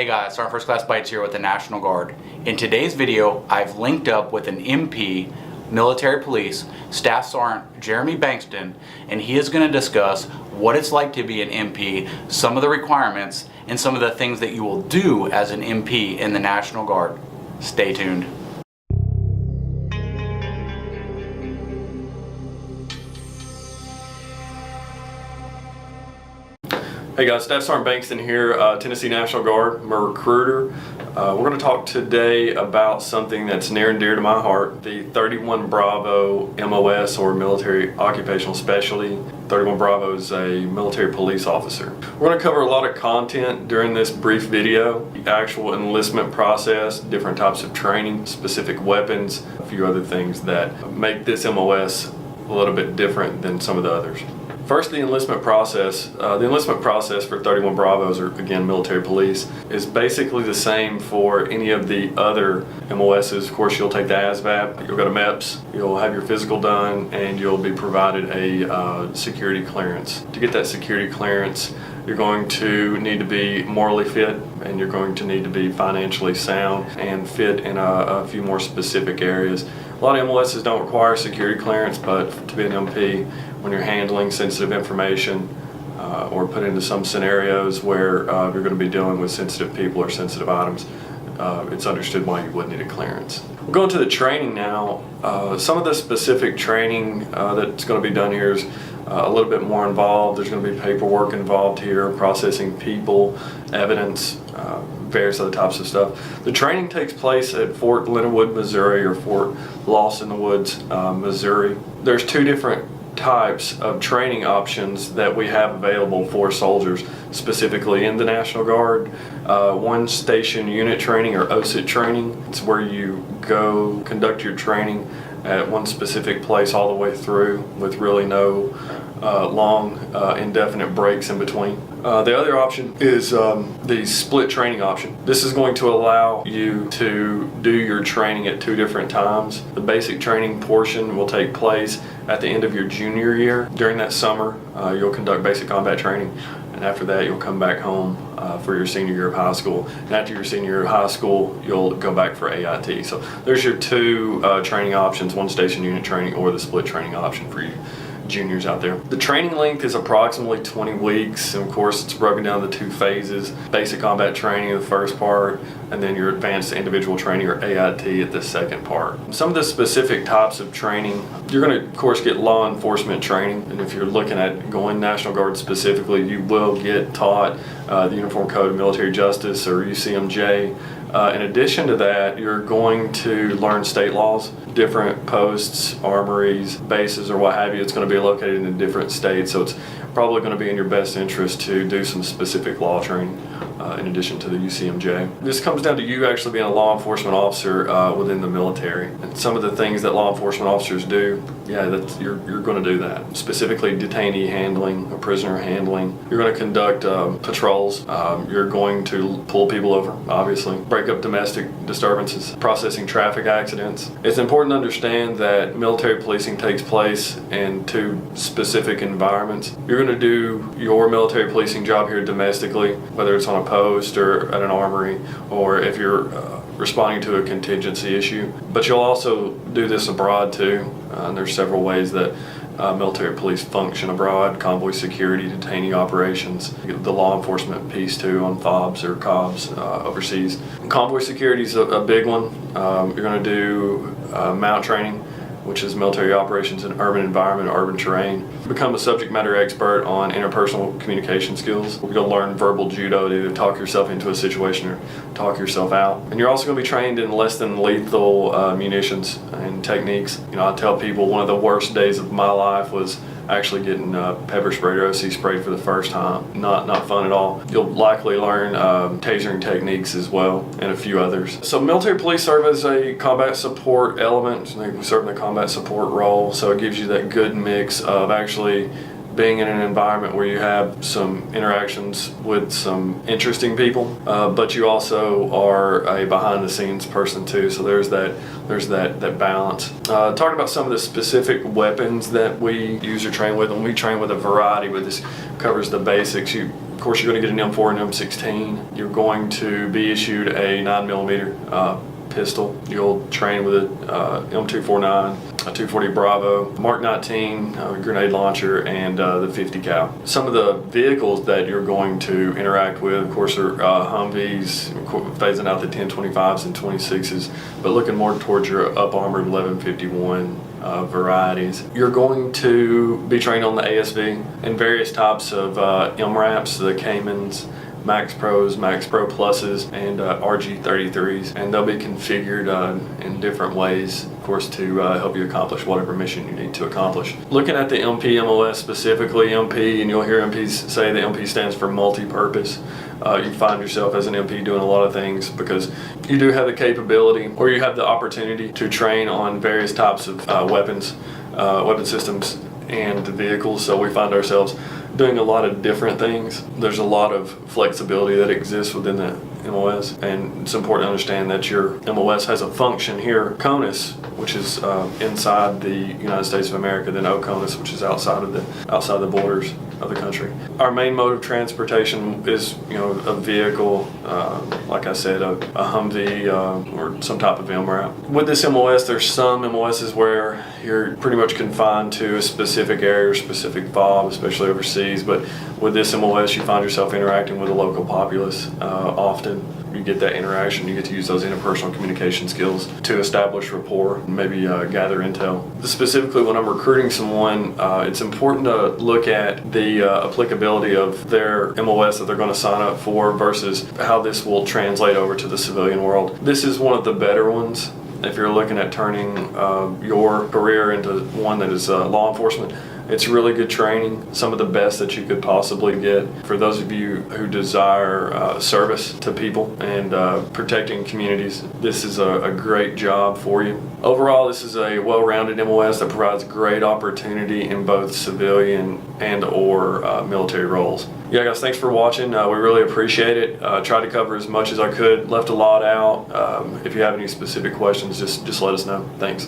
Hey guys, Sergeant First Class Bites here with the National Guard. In today's video, I've linked up with an MP, military police, Staff Sergeant Jeremy Bankston, and he is going to discuss what it's like to be an MP, some of the requirements, and some of the things that you will do as an MP in the National Guard. Stay tuned. Hey guys, Staff Sergeant Bankston here, Tennessee National Guard. I'm a recruiter. We're going to talk today about something that's near and dear to my heart, the 31 Bravo MOS, or Military Occupational Specialty. 31 Bravo is a military police officer. We're going to cover a lot of content during this brief video, the actual enlistment process, different types of training, specific weapons, a few other things that make this MOS a little bit different than some of the others. First, the enlistment process. The enlistment process for 31 Bravos, or again military police, is basically the same for any of the other MOSs. Of course, you'll take the ASVAB, you'll go to MEPS, you'll have your physical done, and you'll be provided a security clearance. To get that security clearance, you're going to need to be morally fit, and you're going to need to be financially sound and fit in a few more specific areas. A lot of MOSs don't require security clearance, but to be an MP, when you're handling sensitive information or put into some scenarios where you're going to be dealing with sensitive people or sensitive items, it's understood why you would need a clearance. We'll go into the training now. Some of the specific training that's going to be done here is a little bit more involved. There's going to be paperwork involved here, processing people, evidence, various other types of stuff. The training takes place at Fort Leonard Wood, Missouri, or Fort Lost in the Woods, Missouri. There's two different types of training options that we have available for soldiers, specifically in the National Guard. One station unit training, or OSUT training. It's where you go conduct your training at one specific place all the way through with really no long indefinite breaks in between. The other option is the split training option. This is going to allow you to do your training at two different times. The basic training portion will take place at the end of your junior year. During that summer, you'll conduct basic combat training, and after that you'll come back home for your senior year of high school. And after your senior year of high school, you'll go back for AIT. So there's your two training options, one station unit training or the split training option for you juniors out there. The training length is approximately 20 weeks, and of course it's broken down into two phases: basic combat training in the first part, and then your advanced individual training, or AIT, at the second part. Some of the specific types of training, you're going to of course get law enforcement training, and if you're looking at going National Guard specifically, you will get taught the Uniform Code of Military Justice, or UCMJ. In addition to that, you're going to learn state laws, different posts, armories, bases, or what have you. It's going to be located in a different state, so it's probably going to be in your best interest to do some specific law training in addition to the UCMJ. This comes down to you actually being a law enforcement officer within the military. And some of the things that law enforcement officers do, you're going to do that. Specifically detainee handling, or prisoner handling. You're going to conduct patrols. You're going to pull people over, obviously. Break up domestic disturbances. Processing traffic accidents. It's important to understand that military policing takes place in two specific environments. You're going to do your military policing job here domestically, whether it's on a post or at an armory, or if you're responding to a contingency issue. But you'll also do this abroad too. And there's several ways that military police function abroad: convoy security, detainee operations, the law enforcement piece too on FOBs or COBs overseas. Convoy security is a big one. You're going to do mount training, which is military operations in urban environment, urban terrain. Become a subject matter expert on interpersonal communication skills. You're going to learn verbal judo to either talk yourself into a situation or talk yourself out. And you're also going to be trained in less than lethal munitions and techniques. You know, I tell people one of the worst days of my life was actually getting pepper sprayed or OC sprayed for the first time. Not fun at all. You'll likely learn tasering techniques as well, and a few others. So military police serve as a combat support element. They serve in the combat support role, so it gives you that good mix of actually being in an environment where you have some interactions with some interesting people, but you also are a behind-the-scenes person too. So there's that balance. Talking about some of the specific weapons that we use or train with, and we train with a variety, but this covers the basics. Of course, you're going to get an M4 and M16. You're going to be issued a 9mm pistol. You'll train with a M249, a 240 Bravo, Mark 19 grenade launcher, and the 50 cal. Some of the vehicles that you're going to interact with, of course, are Humvees, phasing out the 1025s and 26s, but looking more towards your up-armored 1151 varieties. You're going to be trained on the ASV and various types of MRAPs, the Caymans, Max Pros, Max Pro Pluses, and RG33s, and they'll be configured in different ways, of course, to help you accomplish whatever mission you need to accomplish. Looking at the MP MOS specifically, MP, and you'll hear MPs say the MP stands for multi-purpose. You find yourself as an MP doing a lot of things because you do have the capability, or you have the opportunity to train on various types of weapon systems and vehicles, so we find ourselves doing a lot of different things. There's a lot of flexibility that exists within the MOS, and it's important to understand that your MOS has a function here, CONUS, which is inside the United States of America, then OCONUS, which is outside the borders of the country. Our main mode of transportation is, a vehicle, like I said, a Humvee or some type of MRAP. With this MOS, there's some MOSs where you're pretty much confined to a specific area or specific fob, especially overseas, but with this MOS, you find yourself interacting with the local populace often. You get that interaction, you get to use those interpersonal communication skills to establish rapport and maybe gather intel. Specifically, when I'm recruiting someone, it's important to look at the applicability of their MOS that they're going to sign up for versus how this will translate over to the civilian world. This is one of the better ones if you're looking at turning your career into one that is law enforcement. It's really good training, some of the best that you could possibly get. For those of you who desire service to people and protecting communities, this is a great job for you. Overall, this is a well-rounded MOS that provides great opportunity in both civilian and or military roles. Yeah, guys, thanks for watching. We really appreciate it. Tried to cover as much as I could, left a lot out. If you have any specific questions, just let us know. Thanks.